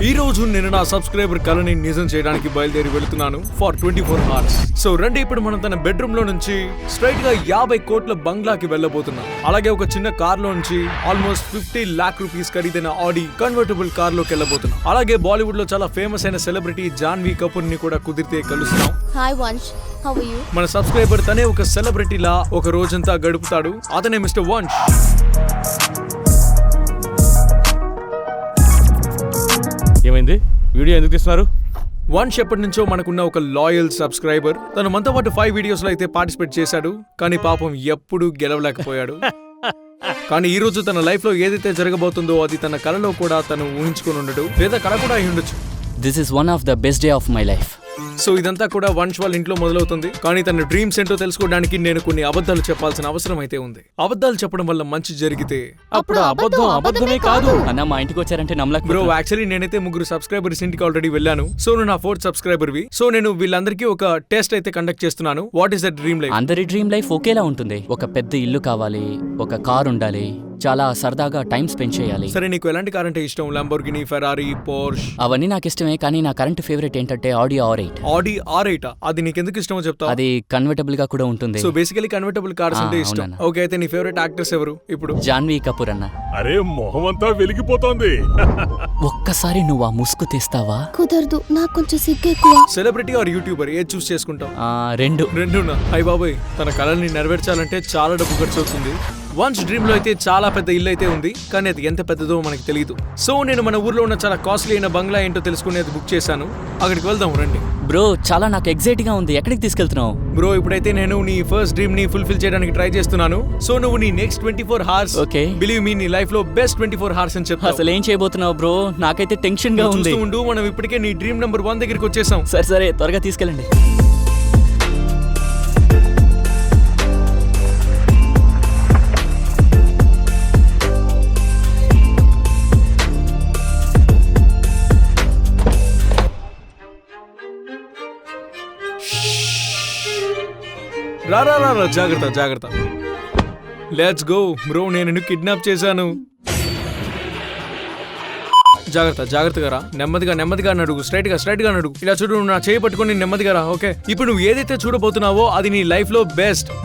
ఈ రోజు నేను నా సబ్స్క్రైబర్ కలని నిజం చేయడానికి బయలుదేరి వెళ్తున్నాను ఫర్ 24 hours. సో రండి ఇప్పుడు మనం తన బెడ్రూమ్ లో నుంచి స్ట్రైట్ గా 50 కోట్ల బంగ్లాకి వెళ్ళబోతున్నాం. అలాగే ఒక చిన్న కార్ లో నుంచి ఆల్మోస్ట్ 50 lakh rupees ఖరీదైన ఆడి కన్వర్టబుల్ కార్ లోకి వెళ్ళబోతున్నాం. అలాగే బాలీవుడ్ లో చాలా ఫేమస్ అయిన సెలబ్రిటీ జాన్వీ కపూర్ ని కూడా కుదిరితే కలుస్తున్నాం. Hi Vansh, how are you? మన సబ్స్క్రైబర్ తనే ఒక సెలబ్రిటీలా ఒక రోజంతా గడుపుతాడు. అతనే మిస్టర్ వంశ్. ఏమైంది? వీడియో ఎందుకు తీస్తున్నారు? వంశ్ ఎప్పటి నుంచో మనకున్న ఒక లాయల్ సబ్స్క్రైబర్. తను మనతో పాటు 5 వీడియోస్ లో అయితే పార్టిసిపేట్ చేశాడు, కానీ పాపం ఎప్పుడూ గెలవలేకపోయాడు. కానీ ఈ రోజు తన లైఫ్ లో ఏదైతే జరగబోతుందో అది తన కలలో కూడా తను ఊహించుకుని ఉండడు, లేదా కళ కూడా అయి ఉండొచ్చు. This is one of the best day of my life. So ఇదంతా కూడా వంశ్ వాళ్ళ ఇంట్లో మొదలవుతుంది. కానీ తన డ్రీమ్స్ ఏంటో తెలుసుకోవడానికి నేను కొన్ని అబద్ధాలు చెప్పాల్సిన అవసరం అయితే ఉంది. అబద్ధాలు చెప్పడం వల్ల మంచి జరిగితే అప్పుడు అబద్ధమే కాదు అన్న. మా ఇంటికి వచ్చారంటే నమ్మలేక బ్రో, యాక్చువల్లీ నేనైతే 3 సబ్స్క్రైబర్స్ ఇంటికి ఆల్రెడీ వెళ్ళాను. సో నువ్వు నా 4th సబ్స్క్రైబర్వి. సో నేను వీళ్ళందరికీ ఒక టెస్ట్ అయితే కండక్ట్ చేస్తున్నాను. What is the dream life? అందరి డ్రీమ్ లైఫ్ ఒకేలా ఉంటుంది. ఒక పెద్ద ఇల్లు కావాలి, ఒక కార్ ఉండాలి, చాలా సరదాగా టైం స్పెండ్ చేయాలి. సరే, నీకు ఎలాంటి కార్ అంటే ఇష్టం? Lamborghini, Ferrari, Porsche? అవన్నీ నాకు ఇష్టమే, కానీ నా కరెంట్ ఫేవరెట్ ఏంటంటే ఆడి R8. ఆడి R8? అది నీకెందుకు ఇష్టమో చెప్తావా? అది కన్వర్టబుల్ గా కూడా ఉంటుంది. సో బేసికలీ కన్వర్టబుల్ కార్స్ అంటే ఇష్టం. ఓకే, అయితే నీ ఫేవరెట్ యాక్టర్స్ ఎవరు ఇప్పుడు? జాన్వీ కపూర్ అన్న. అరే, మొహం అంతా వెలిగిపోతోంది. ఒక్కసారి నువ్వు ఆ ముసుగు తీస్తావా? కుదరదు, నాకు కొంచెం సిగ్గు ఎక్కువ. సెలబ్రిటీ ఆర్ యూట్యూబర్, ఏది చూస్ చేసుకుంటావు? రెండునా? అయ్య బాబోయ్, తన కళల్ని నెరవేర్చాలంటే చాలా డబ్బు ఖర్చు అవుతుంది. వన్స్ డ్రీమ్ లో అయితే చాలా పెద్ద ఇల్లు అయితే ఉంది, కానీ అది ఎంత పెద్దదో మనకి తెలియదు. సో నేను మన ఊర్లో ఉన్న చాలా కాస్ట్లీ అయిన బంగ్లా ఏంటో తెలుసుకునేది బుక్ చేశాను. అక్కడికి వెళ్దాం రండి. బ్రో, చాలా నాకు ఎక్సైట్ గా ఉంది. ఎక్కడికి తీసుకెళ్తున్నావు? బ్రో, ఇప్పుడైతే నేను నీ ఫస్ట్ డ్రీమ్ ని ఫుల్ఫిల్ చేయడానికి ట్రై చేస్తున్నాను. సో నువ్వు నీ next 24 hours, okay, believe me, నీ లైఫ్ లో బెస్ట్ 24 hours అని చెప్తావు. అసలు ఏం చేయబోతున్నావు బ్రో? నాకైతే టెన్షన్ గా ఉంది. చూస్తూ ఉండు, మనం ఇప్పటికే నీ డ్రీమ్ నెంబర్ 1 దగ్గరికి వచ్చేసాం. సరే త్వరగా తీసుకెళ్ళండి. రా, జాగ్రత్త. Let's go. బ్రో, నేను కిడ్నాప్ చేశాను. జాగ్రత్తగా రా. నెమ్మదిగా నడుగు. స్ట్రైట్ గా నడుగు. ఇలా చూడు, నా చేయి పట్టుకొని నెమ్మదిగా రా. ఓకే, ఇప్పుడు నువ్వు ఏదైతే చూడబోతున్నావో అది నీ లైఫ్ లో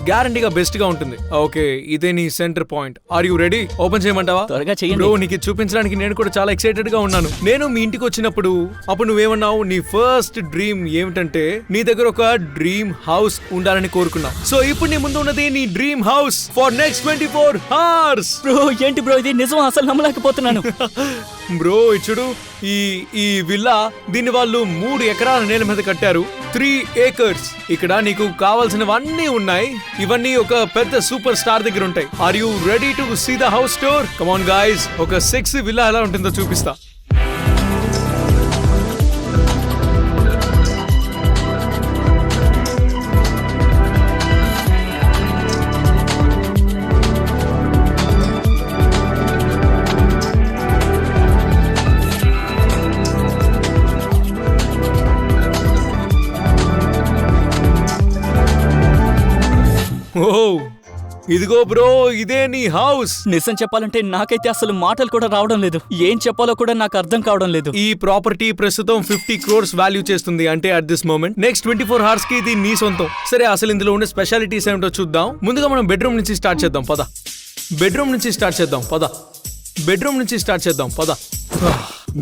గ్యారంటీగా బెస్ట్ గా ఉంటుంది. ఓకే, ఇదే నీ centre point. Are you ready? Open చేయమంటావా? త్వరగా చేయండి. బ్రో, నీకు చూపించడానికి నేను కూడా చాలా ఎక్సైటెడ్ గా ఉన్నాను. నేను మీ ఇంటికి వచ్చినప్పుడు అప్పుడు నువ్వేమన్నావు? నీ ఫస్ట్ డ్రీమ్ ఏమిటంటే నీ దగ్గర ఒక డ్రీమ్ హౌస్ ఉండాలని కోరుకున్నావు. సో ఇప్పుడు నీ ముందు ఉన్నది నీ dream house for next 24 hours. Bro, ఏంటి బ్రో ఇది? నిజం, అసలు నమ్మలేకపోతున్నాను. బ్రో, చూడు, ఈ విల్లా, దీన్ని వాళ్ళు 3 ఎకరాల నేల మీద కట్టారు. 3 acres. ఇక్కడ నీకు కావాల్సినవన్నీ ఉన్నాయి. ఇవన్నీ ఒక పెద్ద సూపర్ స్టార్ దగ్గర ఉంటాయి. Are you ready to see the house tour? Come on guys, ఒక 6 విల్లా ఎలా ఉంటుందో చూపిస్తా. ఇదిగో బ్రో, ఇదే నీ హౌస్. నిజం చెప్పాలంటే నాకైతే అసలు మాటలు కూడా రావడం లేదు. ఏం చెప్పాలో కూడా నాకు అర్థం కావడం లేదు. ఈ ప్రాపర్టీ ప్రస్తుతం 50 crores వాల్యూ చేస్తుంది. అంటే at this moment next 24 hours కి ఇది నీ సొంతం. సరే, అసలు ఇందులో ఉండే స్పెషాలిటీస్ ఏమిటో చూద్దాం. ముందుగా మనం బెడ్రూమ్ నుంచి స్టార్ట్ చేద్దాం పద.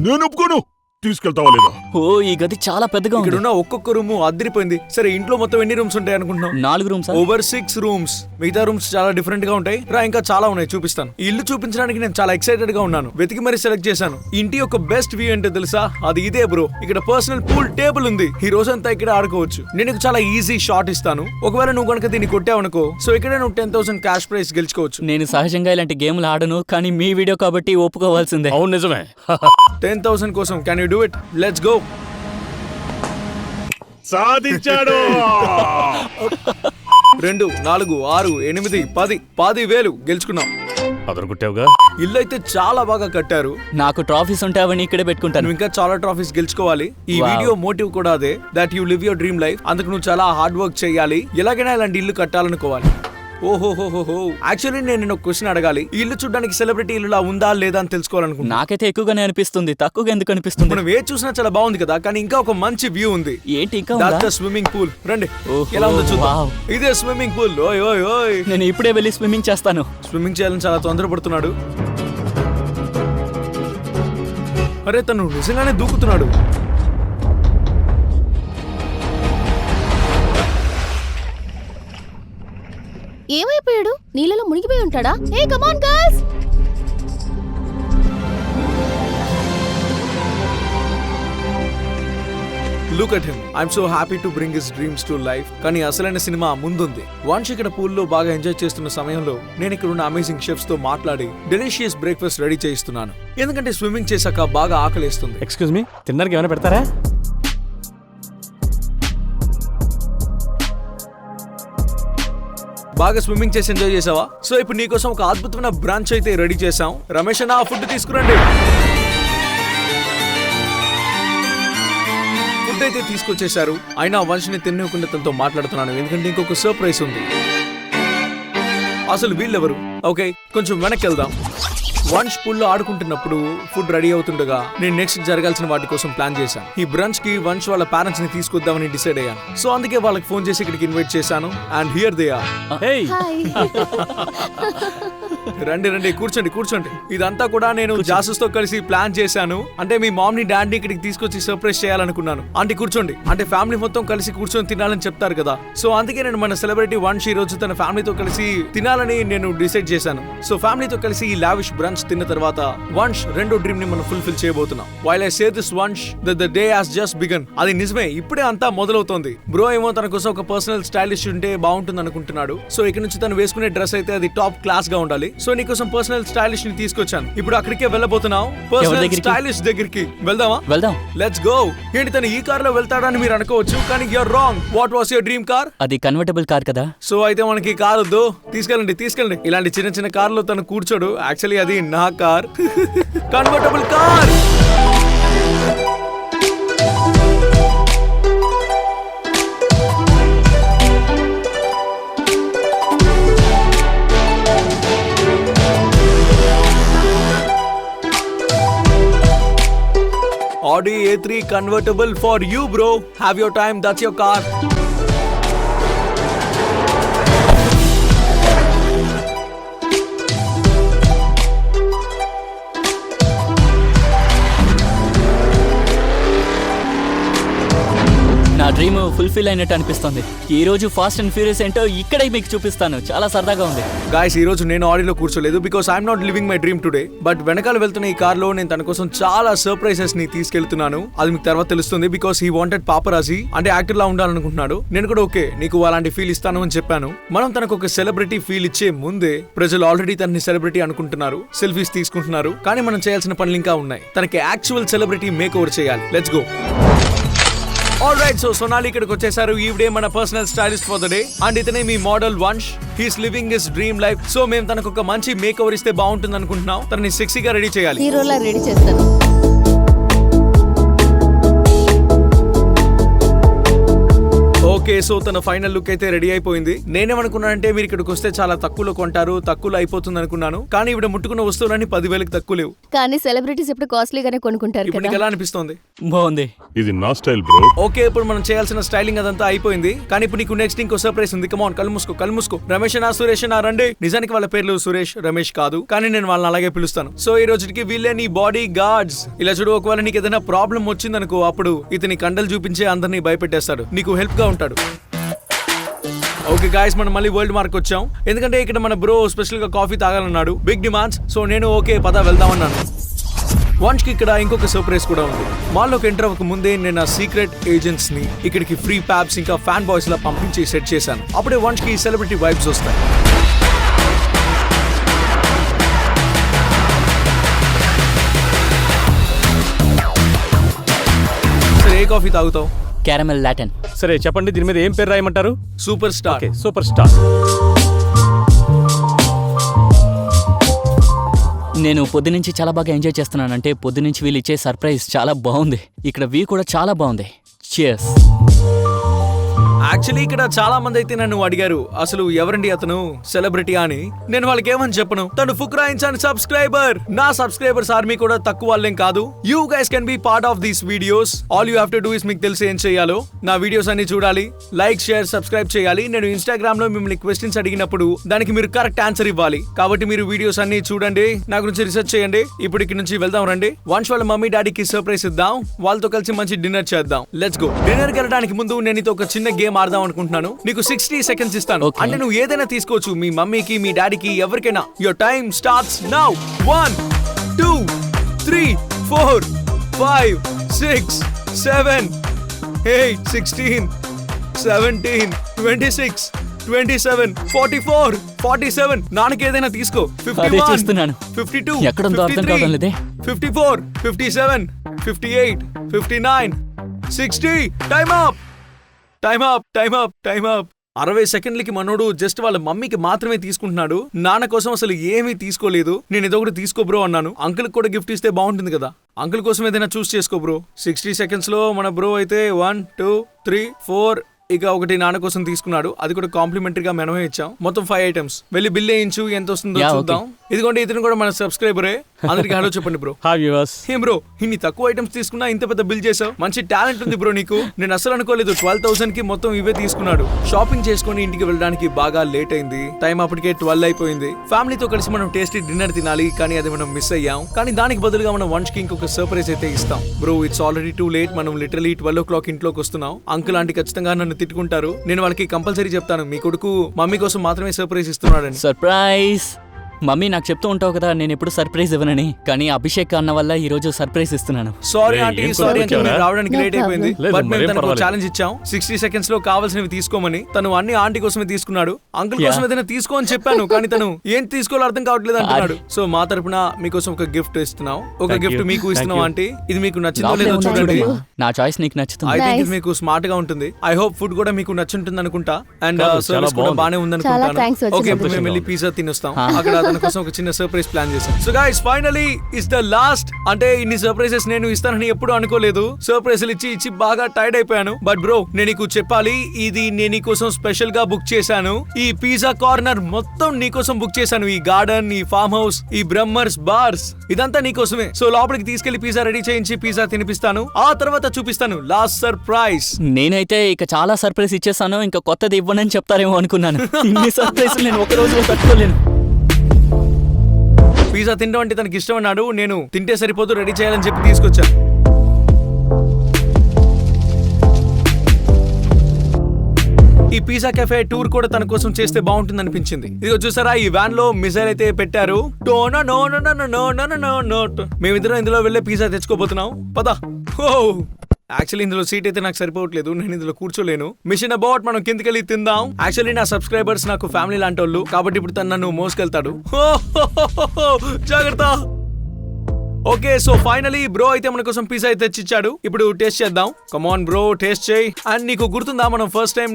నేను ఒప్పుకోను. తీసుకెళ్తావా లేదా? ఓ, ఈ గది చాలా పెద్దగా ఉంది. ఇక్కడున్న ఒక్కొక్క రూమ్ అదిరిపోయింది. సరే, ఇంట్లో మొత్తం ఎన్ని రూమ్స్ ఉంటాయి అనుకుంటున్నావు? 4 రూమ్స్. Over 6 rooms. మిగతా రూమ్స్ చాలా డిఫరెంట్ గా ఉంటాయి. ఇంకా చాలా ఉన్నాయి, చూపిస్తాను. ఈ ఇల్లు చూపించడానికి నేను చాలా ఎక్సైటెడ్ గా ఉన్నాను. వెతికి మరీ సెలెక్ట్ చేశాను. ఇంటి యొక్క బెస్ట్ వ్యూ ఏంటో తెలుసా? అది ఇదే బ్రో. ఇక్కడ పర్సనల్ పూల్ టేబుల్ ఉంది. ఈ రోజంతా ఇక్కడ ఆడుకోవచ్చు. నేను చాలా ఈజీ షాట్ ఇస్తాను. ఒకవేళ నువ్వు కనుక దీన్ని కొట్టావనుకో, సో ఇక్కడ నువ్వు 10,000 క్యాష్ ప్రైజ్ గెలుచుకోవచ్చు. నేను సహజంగా ఇలాంటి గేమ్లు ఆడను, కానీ మీ వీడియో కాబట్టి ఒప్పుకోవాల్సిందే. అవును, నిజమే. 10,000 కోసం can you do it? Let's go. సాధించాడు. 2, 4, 6, 8, 10, 10,000 గెలుచుకున్నాం. అదరగొట్టావుగా. ఇల్లు అయితే చాలా బాగా కట్టారు. నాకు ట్రాఫీస్ ఉంటావని ఇక్కడే పెట్టుకుంటాను. నువ్వు ఇంకా చాలా ట్రాఫీస్ గెలుచుకోవాలి. ఈ వీడియో మోటివ్ కూడా అదే, that you live your dream life. అందుకు నువ్వు చాలా హార్డ్ వర్క్ చేయాలి. ఎలాగైనా ఇలాంటి ఇల్లు కట్టాలనుకోవాలి. ఓహోహోహో, యాక్చువల్లీ నేను నిన్న ఒక క్వశ్చన్ అడగాలి. ఈ ఇల్లు చూడడానికి సెలబ్రిటీ ఇల్లులా ఉందా లేదా అని తెలుసుకోవాలనుకుంటున్నా. నాకైతే ఎక్కువగానే అనిపిస్తుంది, తక్కువగా ఎందుకు అనిపిస్తుంది? మనం ఏ చూసినా చాలా బాగుంది కదా, కానీ ఇంకా ఒక మంచి వ్యూ ఉంది. ఏంటి ఇంకా ఉందా? Swimming pool. రండి, ఓహో, ఎలా ఉందో చూద్దాం. వావ్. ఇదే స్విమ్మింగ్ పూల్. ఓయ్ ఓయ్ ఓయ్, నేను ఇప్పుడే వెళ్ళి స్విమ్మింగ్ చేస్తాను. స్విమ్మింగ్ చేయాలని చాలా తొందరపడుతున్నాడు. అరే తను నిజంగానే దూకుతున్నాడు. ఏమైపోయాడు? నీళ్ళలో మునిగిపోయి ఉంటాడా? ఏ come on girls. Look at him. I'm so happy to bring his dreams to life. కానీ అసలైన సినిమా ముందుంది. వంశ్ ఇక్కడ పూల్లో బాగా ఎంజాయ్ చేస్తున్న సమయంలో నేను ఇక్కడ ఉన్న అమేజింగ్ షెఫ్స్ తో మాట్లాడి డెలిషియస్ బ్రేక్ఫాస్ట్ రెడీ చేయిస్తున్నాను. ఎందుకంటే స్విమ్మింగ్ చేశాక బాగా ఆకలేస్తుంది. ఎక్స్క్యూజ్ మీ, తినడానికి ఏమైనా పెడతారా? బాగా స్విమ్మింగ్ చేసి ఎంజాయ్ చేసావా? సో ఇప్పుడు నీకోసం ఒక అద్భుతమైన బ్రాంచ్ అయితే రెడీ చేసాం. రమేష్ అన్న ఫుడ్ తీసుకురండి. ఫుడ్ అయితే తీసుకొచ్చేసారు. అయినా వంశని తినకుండా తనతో మాట్లాడుతున్నాను, ఎందుకంటే ఇంకొక సర్ప్రైజ్ ఉంది. అసలు వీళ్ళెవరు? ఓకే, కొంచెం వెనక్కి వెళ్దాం. వంశ్ పూల్లో ఆడుకుంటున్నప్పుడు ఫుడ్ రెడీ అవుతుండగా నేను నెక్స్ట్ జరగాల్సిన వాటి కోసం ప్లాన్ చేశాను. ఈ బ్రంచ్ కి వంశ్ వాళ్ళ పేరెంట్స్ ని తీసుకొద్దామని డిసైడ్ అయ్యాను. సో అందుకే వాళ్ళకి ఫోన్ చేసి ఇక్కడికి ఇన్వైట్ చేశాను. And here they are. Hey, hi. రండి రండి, కూర్చోండి కూర్చోండి. ఇదంతా కూడా నేను జాసూస్ తో కలిసి ప్లాన్ చేశాను. అంటే మీ మామ్ ని డాడ్ ని ఇక్కడికి తీసుకొచ్చి సర్ప్రైజ్ చేయాలనుకున్నాను. ఆంటీ కూర్చోండి. అంటే ఫ్యామిలీ మొత్తం కలిసి కూర్చొని తినాలని చెప్తారు కదా. సో అందుకే నేను మన సెలబ్రిటీ వంశ్ ఈ రోజు తన ఫ్యామిలీతో కలిసి తినాలని నేను డిసైడ్ చేశాను. సో ఫ్యామిలీతో కలిసి ఈ లావిష్ బ్రంచ్ తిన్న తర్వాత వంశ్ రెండో డ్రీమ్ ని మనం ఫుల్ఫిల్ చేయబోతున్నాం. While I say this Vansh that the day has just begun. అది నిజమే, ఇప్పుడే అంతా మొదలవుతోంది. బ్రో ఏమో తన కోసం ఒక పర్సనల్ స్టైలిష్ ఉంటే బాగుంటుంది అనుకుంటున్నాడు. సో ఇక్కడ నుంచి తను వేసుకునే డ్రెస్ అయితే అది టాప్ క్లాస్ గా ఉండాలి. సో నీకోసం పర్సనల్ స్టైలిష్ ని తీసుకొచ్చాను. ఇప్పుడు అక్కడికే వెళ్ళబోతున్నాం. పర్సనల్ స్టైలిష్ దగ్గరికి వెళ్దామా? వెళ్దాం. Let's go. ఏంటి తను ఈ కార్ లో వెళ్తాడని మీరు అనుకోవచ్చు, కానీ you're wrong. What was your dream car? అది కన్వర్టబుల్ కార్ కదా. సో అయితే మనకి కార్ వద్దు. తీసుకెళ్ళండి తీసుకెళ్ళండి. ఇలాంటి చిన్న చిన్న కార్లో తను కూర్చోడు. యాక్చువల్లీ అది నా car. Convertible car. Audi A3 convertible for you, bro. Have your time. That's your car. నా డ్రీమ్ ఫుల్ఫిల్ అయినట్టు అనిపిస్తుంది. ఈ రోజు ఫాస్ట్ అండ్ ఫ్యూరియస్ ఏంటో ఇక్కడే మీకు చూపిస్తాను. చాలా సరదాగా ఉంది. గాయస్, ఈ రోజు నేను ఆడిలో కూర్చోలేదు because I'm not living my dream today. But వెనకాల వెళ్తున్న ఈ కార్ లో నేను తన కోసం చాలా సర్ప్రైజెస్ ని తీసుకెళ్తున్నాను. అది మీకు తర్వాత తెలుస్తుంది. బికాస్ హీ వాంటెడ్ పాపరాజీ, అంటే యాక్టర్ లా ఉండాలనుకుంటున్నాడు. నేను కూడా ఓకే, నీకు అలాంటి ఫీల్ ఇస్తాను అని చెప్పాను. మనం తనకు ఒక సెలబ్రిటీ ఫీల్ ఇచ్చే ముందే ప్రజలు ఆల్రెడీ తనని సెలబ్రిటీ అనుకుంటున్నారు, సెల్ఫీస్ తీసుకుంటున్నారు. కానీ మనం చేయాల్సిన పనులు ఇంకా ఉన్నాయి. తనకి యాక్చువల్ సెలబ్రిటీ మేక్ ఓవర్ చేయాలి. Let's go. All right, so Sonali ఇక్కడికి వచ్చేసారు. ఈవిడే మన personal stylist for the day. And ఇతనే మీ model Vansh. He's living his dream life. So మేము తనకు ఒక మంచి మేక్ ఓవర్ ఇస్తే బాగుంటుంది అనుకుంటున్నాం. తనని సెక్సీగా రెడీ చేయాలి. హీరోలా రెడీ చేస్తాను. ఓకే, సో తన ఫైనల్ లుక్ అయితే రెడీ అయిపోయింది. నేనేమనుకున్నానంటే మీరు ఇక్కడికి వస్తే చాలా తక్కువలో కొంటారు, తక్కువలో అయిపోతుంది అనుకున్నాను. కానీ ఇవిడ ముట్టుకున్న వస్తువులన్నీ 10,000కి తక్కువ లేవు. కానీ సెలబ్రిటీస్ ఇప్పుడు కాస్ట్లీగానే కొనుక్కుంటారు ఇప్పుడు కదా. నీకు ఎలా అనిపిస్తోంది? బాగుంది. ఇది నా స్టైల్ బ్రో. ఓకే, ఇప్పుడు మనం చేయాల్సిన స్టైలింగ్ అదంతా అయిపోయింది. కానీ ఇప్పుడు నీకు నెక్స్ట్ ఇంకో సర్ప్రైజ్ ఉంది. కమాన్, కళ్ళు మూసుకో కళ్ళు మూసుకో. రమేష్ నా సురేష్ నా రండి. నిజానికి వాళ్ళ పేర్లు సురేష్ రమేష్ కాదు, కానీ నేను వాళ్ళని అలాగే పిలుస్తాను. సో ఈ రోజుకి వీళ్ళే నీ బాడీ గార్డ్స్. ఇలా చూడు, ఒకవేళ నీకు ఏదైనా ప్రాబ్లం వచ్చిందనుకో అప్పుడు ఇతని కండలు చూపించే అందరినీ భయపెట్టేస్తాడు. నీకు హెల్ప్ గా ఉంటాడు. ఓకే గాయస్, మనం మళ్ళీ వరల్డ్ మార్క్ వచ్చాం. ఎందుకంటే ఇక్కడ మన బ్రో స్పెషల్ గా కాఫీ తాగాలన్నాడు. Big demands. సో నేను ఓకే పద వెళ్దామన్నాను. వంశ్ కి ఇక్కడ ఇంకొక సర్ప్రైజ్ కూడా ఉంది. మాల్లోకి ఎంటర్ అవ్వక ముందే నేను ఆ సీక్రెట్ ఏజెంట్స్ ని ఇక్కడికి ఫ్రీ ప్యాబ్స్ ఇంకా ఫ్యాన్ బాయ్స్ లా పంపించి సెట్ చేశాను. అప్పుడే వంశ్ కి సెలబ్రిటీ వైబ్స్ వస్తాయి. సరే, ఏ కాఫీ తాగుతావు? క్యారమెల్ లాటెన్. సరే చెప్పండి, దీని మీద ఏం పేరు రాయమంటారు? Super star. Okay, super star. నేను పొద్దునుంచి చాలా బాగా ఎంజాయ్ చేస్తున్నాను. అంటే పొద్దునుంచి వీళ్ళు ఇచ్చే సర్ప్రైజ్ చాలా బాగుంది. ఇక్కడ వ్యూ కూడా చాలా బాగుంది. చియర్స్. యాక్చువల్లీ ఇక్కడ చాలా మంది అయితే నన్ను అడిగారు అసలు ఎవరండి అతను సెలబ్రిటీ అని. నేను వాళ్ళకి ఏమని చెప్పను, తను ఫుక్రాయిన్సాన్ సబ్స్క్రైబర్. నా సబ్స్క్రైబర్స్ ఆర్మీ కూడా తక్కువ వాళ్ళేం కాదు. You guys can be part of these videos. All you have to do is మీకు తెలిసి ఏం చేయాలో, నా వీడియోస్ అన్ని చూడాలి, లైక్ షేర్ సబ్స్క్రైబ్ చేయాలి. నేను ఇన్స్టాగ్రామ్ లో మిమ్మల్ని క్వశ్చన్స్ అడిగినప్పుడు దానికి మీరు కరెక్ట్ ఆన్సర్ ఇవ్వాలి. కాబట్టి మీరు వీడియోస్ అన్ని చూడండి, నా గురించి రీసెర్చ్ చేయండి. ఇప్పుడు ఇక్కడ నుంచి వెళ్దాం రండి. వంశ్ వాళ్ళ మమ్మీ డాడీకి సర్ప్రైజ్ ఇద్దాం, వాళ్ళతో కలిసి మంచి డిన్నర్ చేద్దాం. Let's go. డిన్నర్ కి వెళ్ళడానికి ముందు నేను నీతో ఒక చిన్న గేమ్ ఆడదాం అనుకుంటున్నాను. నీకు 60 సెకండ్స్ ఇస్తాను. Okay. అంటే నువ్వు ఏదైనా తీసుకోవచ్చు, మీ మమ్మీకి మీ డాడీకి ఎవరికైనా. Your time starts now. 1 2 3 4 5 6 7 8 16 17 26 27 44 47. నాన్నకి ఏదైనా తీసుకో. అదే చూస్తున్నాను. 52 ఎక్కడుందో అర్థం కావడం లేదే. 54 57 58 59 60. Time up time up time up time up. 60 సెకండ్లకి మనోడు జస్ట్ వాళ్ళ మమ్మీకి మాత్రమే తీసుకుంటున్నాడు. నాన్న కోసం అసలు ఏమీ తీసుకోలేదు. నేను ఏదో ఒకటి తీసుకో బ్రో అన్నాను. అంకుల్ కూడా గిఫ్ట్ ఇస్తే బాగుంటుంది కదా. అంకుల్ కోసం ఏదైనా చూస్ చేసుకో బ్రో. 60 సెకండ్స్ లో మన బ్రో అయితే 1 2 3 4 ఇక ఒకటి నాన్న కోసం తీసుకున్నాడు. అది కూడా కాంప్లిమెంటరీగా మనమే ఇచ్చాం. మొత్తం 5 ఐటమ్స్. వెళ్ళి బిల్ వేయించు, ఎంత వస్తుందో చూద్దాం. ఇదిగోండి, ఇతను కూడా మన సబ్స్క్రైబరే. అందరికి హలో చెప్పండి బ్రో. Hi viewers. ఏం బ్రో ఇన్ని తక్కువ ఐటమ్స్ తీసుకున్నా ఇంత పెద్ద బిల్ చేసావు? మంచి టాలెంట్ ఉంది బ్రో నీకు. నేను అసలు అనుకోలేదు 12,000 కి మొత్తం ఇవే తీసుకున్నాడు. షాపింగ్ చేసుకుని ఇంటికి వెళ్ళడానికి బాగా లేట్ అయింది. టైం అప్పటికే 12 అయిపోయింది. ఫ్యామిలీతో కలిసి మనం టేస్టీ డిన్నర్ తినాలి, కానీ అది మనం మిస్ అయ్యాం. కానీ దానికి బదులుగా మనం వంశ్ కి ఇంకొక సర్ప్రైజ్ అయితే ఇస్తాం. Bro it's already too late. మనం లిటరలీ 12 o'clock ఇంట్లోకి వస్తున్నాం. అంకుల్ ఆంటీ ఖచ్చితంగా నన్ను తిట్టుకుంటారు. నేను వాళ్ళకి కంపల్సరీ చెప్తాను, మీ కొడుకు మమ్మీ కోసం మాత్రమే సర్ప్రైజ్ ఇస్తున్నాడని. సర్ప్రైజ్. మమ్మీ నాకు చెప్తూ ఉంటావు కదా నేను ఎప్పుడు సర్ప్రైజ్ ఇవ్వనని, కానీ అభిషేక్ అన్న వల్ల ఈ రోజు సర్ప్రైజ్ ఇస్తున్నాను. సారీ ఏయ్, ఆంటీ, ఏం సారీ కొనుక్కొచ్చావురా? అంకుల్, మీరు రావడానికి No లేట్ అయిపోయింది. problem. లేదు, బట్ మేము మరేం తనకు పర్వాలేదు. ఛాలెంజ్ ఇచ్చాం 60 సెకండ్స్ లో కావాల్సినవి తీసుకోమని. తను అన్ని ఆంటీ కోసమే తీసుకున్నాడు. అంకుల్ కోసం Yeah. ఏదైనా తీసుకో అని చెప్పాను, కానీ తను ఏం తీసుకోవాలో అర్థం కావట్లేదు అంటున్నాడు. సో మా తరపున మీకోసం ఒక గిఫ్ట్ ఇస్తున్నాం. ఒక Thank గిఫ్ట్ you. మీకు Thank ఇస్తున్నాం you. ఆంటీ. ఇది మీకు నచ్చిందో లోపలే లేదో ఉందా చూడండి. చూడమ్మా. నా చాయిస్ నీకు ఐ నచ్చుతుంది. Think Nice. ఇది మీకు స్మార్ట్ గా ఉంటుంది. ఐ హోప్ ఫుడ్ కూడా మీకు నచ్చుంటుంది అనుకుంటా. అండ్ కాదు, చాలా సర్వీస్ కూడా బాగుంది. బానే ఉందనుకుంటాను. చాలా thanks ఓకే, ఇప్పుడు వచ్చినందుకు. మేము వెళ్ళి పిజ్జా తినొస్తాం. అక్కడ తన కోసం ఒక చిన్న సర్ప్రైజ్ ప్లాన్ చేశాం. So guys finally is the last. అంటే ఇన్ని సర్ప్రైజెస్ నేను ఇస్తానని ఎప్పుడు అనుకోలేదు. సర్ప్రైజ్లు ఇచ్చి ఇచ్చి బాగా టైర్డ్ అయిపోయాను. బట్ బ్రో నేను నీకు చెప్పాలి, ఇది నేను నీకోసం స్పెషల్ గా బుక్ చేశాను. ఈ పిజ్జా కార్నర్ మొత్తం నీకోసం బుక్ చేశాను. ఈ గార్డెన్, ఈ ఫామ్ హౌస్, ఈ బ్రహ్మర్స్ బార్స్, ఇదంతా నీకోసమే. సో లోపలికి తీసుకెళ్లి పిజ్జా రెడీ చేయించి పిజ్జా తినిపిస్తాను. ఆ తర్వాత చూపిస్తాను లాస్ట్ సర్ప్రైజ్. నేనైతే ఇక చాలా సర్ప్రైజ్ ఇచ్చేసాను, ఇంకా కొత్తది ఇవ్వనని చెప్తారేమో అనుకున్నాను. ఇన్ని సర్ప్రైజ్ నేను ఒక రోజులో తట్టుకోలేను. పిజ్జా తినడం అంటే తనకి ఇష్టం అన్నాడు. నేను తింటే సరిపోతూ రెడీ చేయాలని చెప్పి తీసుకొచ్చాను. ఈ పిజ్జా కెఫే టూర్ కూడా తన కోసం చేస్తే బాగుంటుంది అనిపించింది. ఇదిగో చూసారా, ఈ వ్యాన్ లో మిసైల్ అయితే పెట్టారు. మేమిద్దరం ఇందులో వెళ్ళే పిజ్జా తెచ్చుకోబోతున్నాం. పద. యాక్చువల్లీ ఇందులో సీట్ అయితే నాకు సరిపోవట్లేదు, నేను ఇందులో కూర్చోలేను. మిషన్ అబౌట్, మనం కిందకెళ్ళి తిందాం. యాక్చువల్లీ నా సబ్స్క్రైబర్స్ నాకు ఫ్యామిలీ లాంటి వాళ్ళు, కాబట్టి ఇప్పుడు తను నన్ను మోసుకెళ్తాడు. జాగ్రత్త. ఓకే, సో ఫైనలీ బ్రో అయితే మన కోసం పిజ్జా అయితే తెచ్చిచ్చాడు. ఇప్పుడు టేస్ట్ చేద్దాం. కమాన్ బ్రో, టేస్ట్ చేయి. అండ్ నీకు గుర్తుందా, మనం ఫస్ట్ టైం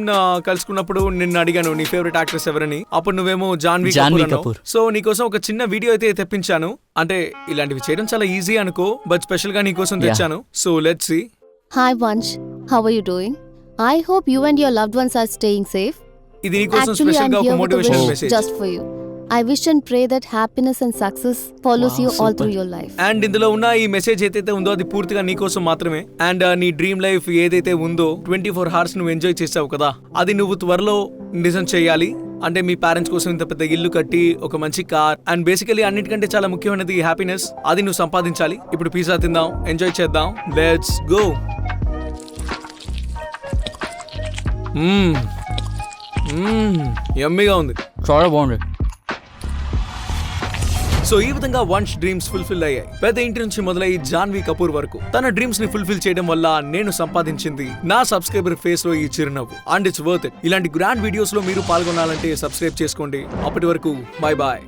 కలుసుకున్నప్పుడు నిన్ను అడిగాను నీ ఫేవరెట్ యాక్ట్రెస్ ఎవరని. అప్పుడు నువ్వేమో జాన్వీ కపూర్. సో నీకోసం ఒక చిన్న వీడియో అయితే తెప్పించాను. అంటే ఇలాంటివి చేయడం చాలా ఈజీ అనుకో, బట్ స్పెషల్ గా నీకోసం తెచ్చాను. So let's see. Hi Vansh, how are you doing? I hope you and your loved ones are staying safe. ఇది నీకోసం Actually, స్పెషల్ I'm గా ఒక here with a motivational wish message. just for you. I wish and pray that happiness and success follows Wow, you all super. through your life. And ఇందులో ఉన్న ఈ message ఏదైతే ఉందో అది పూర్తిగా నీకోసం మాత్రమే. అండ్ నీ డ్రీమ్ లైఫ్ ఏదైతే ఉందో 24 hours నువ్వు ఎంజాయ్ చేసావు కదా, అది నువ్వు త్వరలో నిజం చేయాలి. అంటే మీ పేరెంట్స్ కోసం ఇంత పెద్ద ఇల్లు కట్టి, ఒక మంచి కార్, అండ్ బేసికలీ అన్నిటికంటే చాలా ముఖ్యమైనది హ్యాపీనెస్, అది నువ్వు సంపాదించాలి. ఇప్పుడు పిజ్జా తిందాం, ఎంజాయ్ చేద్దాం. Let's go. యమ్మీగా ఉంది. చాలా బాగుంది. సో ఈ విధంగా వంశ్ డ్రీమ్స్ ఫుల్ఫిల్ అయ్యాయి. పెద్ద ఇంటి నుంచి మొదలై జాన్వీ కపూర్ వరకు తన డ్రీమ్స్ ని ఫుల్ఫిల్ చేయడం వల్ల నేను సంపాదించింది నా సబ్స్క్రైబర్ ఫేస్ లో ఈ చిరునవ్వు. And it's worth it. ఇలాంటి గ్రాండ్ వీడియోస్ లో మీరు పాల్గొనాలంటే సబ్స్క్రైబ్ చేసుకోండి. అప్పటి వరకు బై బాయ్.